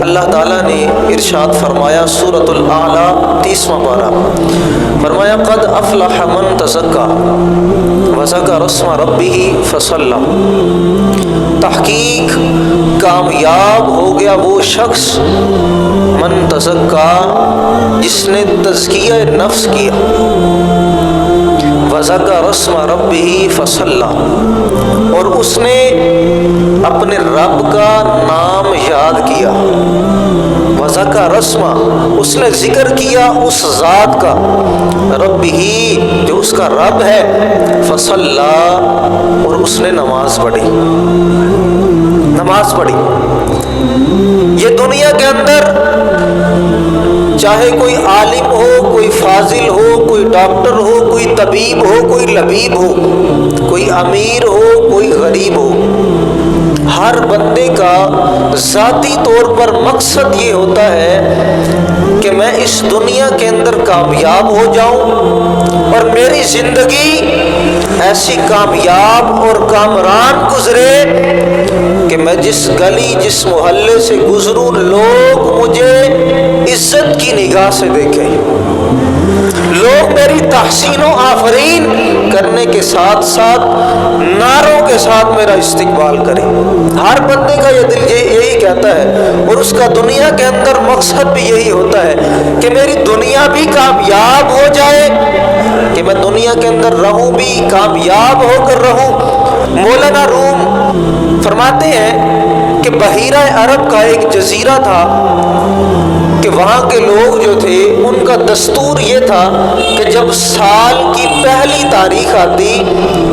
اللہ تعالیٰ نے ارشاد فرمایا سورۃ الاعلیٰ 30واں پارہ، فرمایا قد افلح من تزکا وذکر اسم ربہ فصلی، تحقیق کامیاب ہو گیا وہ شخص من تزکا جس نے تزکیہ نفس کیا، وذکر اسم ربہ فصلی اور اس نے اپنے رب کا نام یاد کیا، وذکر اسم اس نے ذکر کیا اس ذات کا، ربہ جو اس کا رب ہے، فصلی اور اس نے نماز پڑھی، نماز پڑھی۔ یہ دنیا کے اندر چاہے کوئی عالم ہو، کوئی فاضل ہو، کوئی ڈاکٹر ہو، کوئی طبیب ہو، کوئی لبیب ہو، کوئی امیر ہو، کوئی غریب ہو، ہر بندے کا ذاتی طور پر مقصد یہ ہوتا ہے کہ میں اس دنیا کے اندر کامیاب ہو جاؤں اور میری زندگی ایسی کامیاب اور کامران گزرے کہ میں جس گلی جس محلے سے گزروں لوگ مجھے عزت کی نگاہ سے دیکھیں، لوگ میری تحسین و آفرین کرنے کے ساتھ ساتھ نعروں کے ساتھ میرا استقبال کریں۔ ہر بندے کا یہ دل یہی کہتا ہے، اور اس کا دنیا کے اندر مقصد بھی یہی ہوتا ہے کہ میری دنیا بھی کامیاب ہو جائے، کہ میں دنیا کے اندر رہوں بھی کامیاب ہو کر رہوں۔ مولانا روم فرماتے ہیں کہ بحیرہ عرب کا ایک جزیرہ تھا کہ وہاں کے لوگ جو تھے ان کا دستور یہ تھا کہ جب سال کی پہلی تاریخ آتی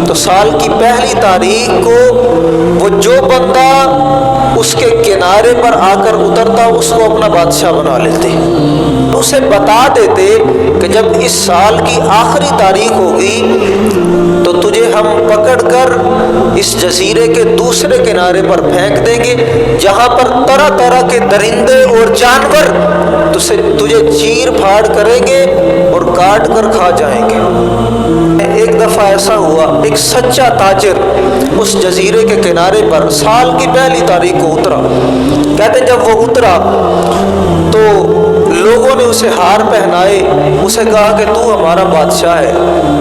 تو سال کی پہلی تاریخ کو وہ جو بندہ اس کے کنارے پر آ کر اترتا اس کو اپنا بادشاہ بنا لیتے، اسے بتا دیتے کہ جب اس سال کی آخری تاریخ ہوگی تو تجھے ہم پکڑ کر اس جزیرے کے دوسرے کنارے پر پھینک دیں گے جہاں پر طرح طرح کے درندے اور جانور تجھے چیر پھاڑ کریں گے اور کاٹ کر کھا جائیں گے۔ ایک دفعہ ایسا ہوا، ایک سچا تاجر اس جزیرے کے کنارے پر سال کی پہلی تاریخ کو اترا۔ کہتے ہیں جب وہ اترا تو لوگوں نے اسے ہار پہنائے، اسے کہا کہ تو ہمارا بادشاہ ہے۔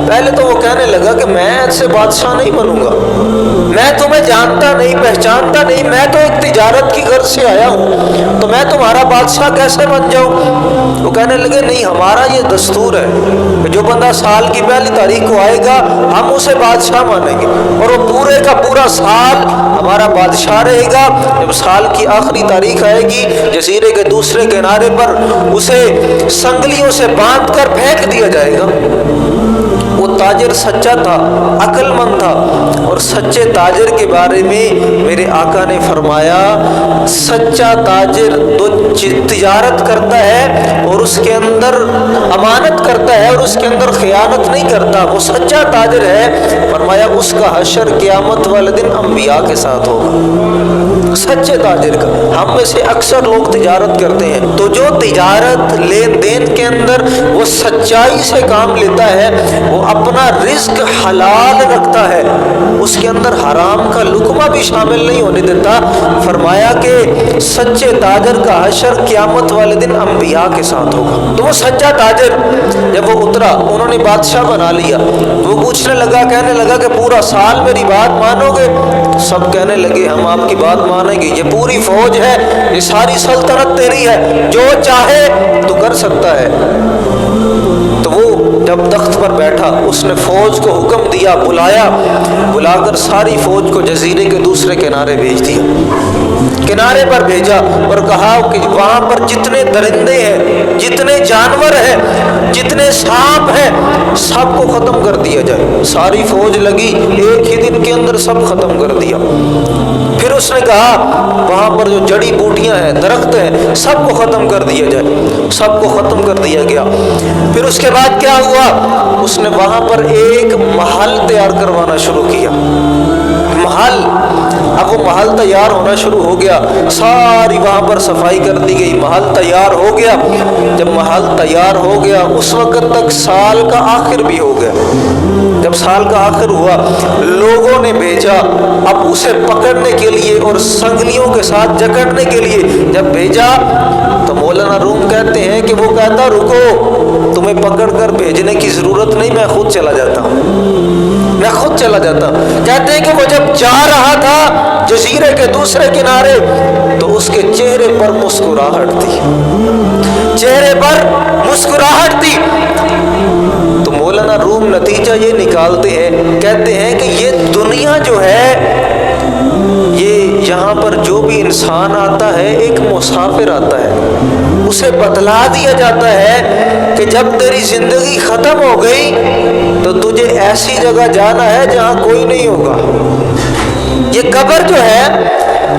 پہلے تو وہ کہنے لگا کہ میں ایسے بادشاہ نہیں بنوں گا، میں تمہیں جانتا نہیں پہچانتا نہیں، میں تو ایک تجارت کی غرض سے آیا ہوں، تو میں تمہارا بادشاہ کیسے بن جاؤں؟ وہ کہنے لگے نہیں، ہمارا یہ دستور ہے کہ جو بندہ سال کی پہلی تاریخ کو آئے گا ہم اسے بادشاہ مانیں گے، اور وہ پورے کا پورا سال ہمارا بادشاہ رہے گا۔ جب سال کی آخری تاریخ آئے گی جزیرے کے دوسرے کنارے پر اسے سنگلیوں سے باندھ کر پھینک دیا جائے گا۔ وہ تاجر سچا تھا، عقل مند تھا، اور سچے تاجر کے بارے میں میرے آقا نے فرمایا سچا تاجر تو تجارت کرتا ہے اور اس کے اندر امانت کرتا ہے اور اس کے اندر خیانت نہیں کرتا، وہ سچا تاجر ہے۔ فرمایا اس کا حشر قیامت والے دن انبیاء کے ساتھ ہوگا، سچے تاجر کا۔ ہم میں سے اکثر لوگ تجارت کرتے ہیں، تو جو تجارت لین دین کے اندر وہ سچائی سے کام لیتا ہے، وہ اپنا رزق حلال رکھتا ہے، اس کے اندر حرام کا لقمہ بھی شامل نہیں ہونے دیتا۔ فرمایا کہ سچے تاجر کا حشر قیامت والے دن انبیاء کے ساتھ ہوگا۔ تو وہ سچا تاجر جب وہ اترا انہوں نے بادشاہ بنا لیا، وہ پوچھنے لگا، کہنے لگا کہ پورا سال میری بات مانو گے؟ سب کہنے لگے ہم آپ کی بات مانیں گے، یہ پوری فوج ہے، یہ ساری سلطنت تیری ہے، جو چاہے تو کر سکتا ہے۔ تو وہ جب تخت پر بیٹھا اس نے فوج کو حکم دیا، بلا کر ساری فوج کو جزیرے کے دوسرے کنارے بھیج دیا، کنارے پر بھیجا اور کہا کہ وہاں پر جتنے درندے ہیں، جتنے جانور ہیں، جتنے سانپ ہیں، سب کو ختم کر دیا جائے۔ ساری فوج لگی، ایک ہی دن کے اندر سب ختم کر دیا۔ پھر اس نے کہا وہاں پر جو جڑی بوٹیاں ہیں، درخت ہیں، سب کو ختم کر دیا جائے، سب کو ختم کر دیا گیا۔ پھر اس کے بعد کیا ہوا؟ اس نے وہاں پر ایک محل تیار کروانا شروع کیا۔ محل اب وہ محل تیار ہونا شروع ہو گیا، ساری وہاں پر صفائی کر دی گئی، محل تیار ہو گیا۔ جب محل تیار ہو گیا اس وقت تک سال کا آخر بھی ہو گیا۔ جب سال کا آخر ہوا لوگوں نے بھیجا اب اسے پکڑنے کے لیے اور سنگلیوں کے ساتھ جکڑنے کے لیے جب بھیجا تو مولانا روم کہتے ہیں کہ وہ کہتا رکو، تمہیں پکڑ کر بھیجنے کی ضرورت نہیں، میں خود چلا جاتا ہوں، میں خود چلا جاتا۔ کہتے ہیں کہ وہ جب جا رہا تھا جزیرے کے دوسرے کنارے تو اس کے چہرے پر مسکراہٹ تھی، چہرے پر مسکراہٹ تھی۔ تو مولانا روم نتیجہ یہ نکالتے ہیں، کہتے ہیں کہ یہ دنیا جو ہے، یہ یہاں پر جو بھی انسان آتا ہے ایک مسافر آتا ہے، اسے بتلا دیا جاتا ہے کہ جب تیری زندگی ختم ہو گئی تو تجھے ایسی جگہ جانا ہے جہاں کوئی نہیں ہوگا، یہ قبر جو ہے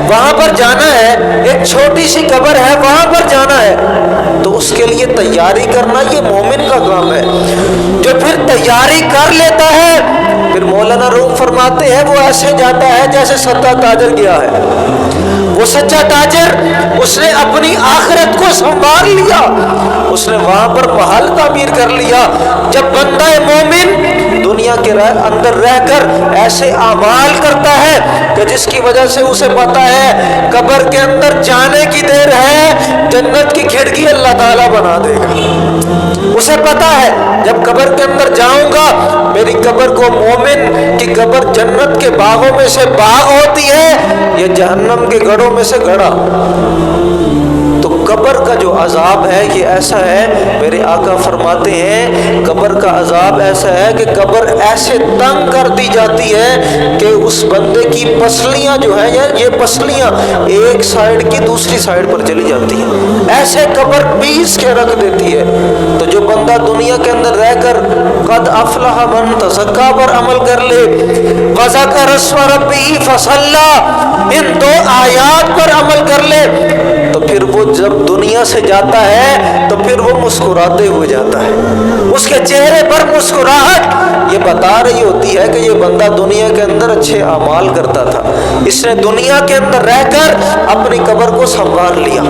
وہاں پر جانا ہے، ایک چھوٹی سی قبر ہے وہاں پر جانا ہے۔ تو اس کے لیے تیاری کرنا یہ مومن کا کام ہے، جو پھر تیاری کر لیتا ہے پھر مولانا روم فرماتے ہیں وہ ایسے جاتا ہے جیسے سچا تاجر گیا ہے۔ وہ سچا تاجر اس نے اپنی آخرت کو سنبھال لیا، اس نے وہاں پر محل تعمیر کر لیا۔ جب بندہ مومن دنیا کے اندر رہ کر ایسے اعمال کرتا ہے کہ جس کی وجہ سے اسے پتا ہے قبر کے اندر جانے کی دیر ہے، جنت کی کھڑکی اللہ تعالیٰ بنا دے گا، اسے پتا ہے جب قبر کے اندر جاؤں گا میری قبر کو مومن کی قبر جنت کے باغوں میں سے باغ ہوتی ہے یا جہنم کے گڑھوں میں سے گڑھا۔ تو قبر کا جو عذاب ہے یہ ایسا ہے، میرے آقا فرماتے ہیں قبر کا عذاب ایسا ہے کہ قبر ایسے تنگ کر دی جاتی ہے کہ اس بندے کی پسلیاں جو ہیں یہ پسلیاں ایک سائیڈ کی دوسری سائیڈ پر چلی جاتی ہیں، ایسے قبر پیس کے رکھ دیتی ہے۔ تو جو بندہ دنیا کے اندر رہ کر قد افلح من تزکا پر عمل کر لے، وذکر اسم ربہ فصلی، ان دو آیات پر عمل کر لے، تو پھر وہ جب دنیا سے جاتا ہے تو پھر وہ مسکراتے ہوئے جاتا ہے، اس کے چہرے پر مسکراہٹ یہ بتا رہی ہوتی ہے کہ یہ بندہ دنیا کے اندر اچھے اعمال کرتا تھا، اس نے دنیا کے اندر رہ کر اپنی قبر کو سنوار لیا۔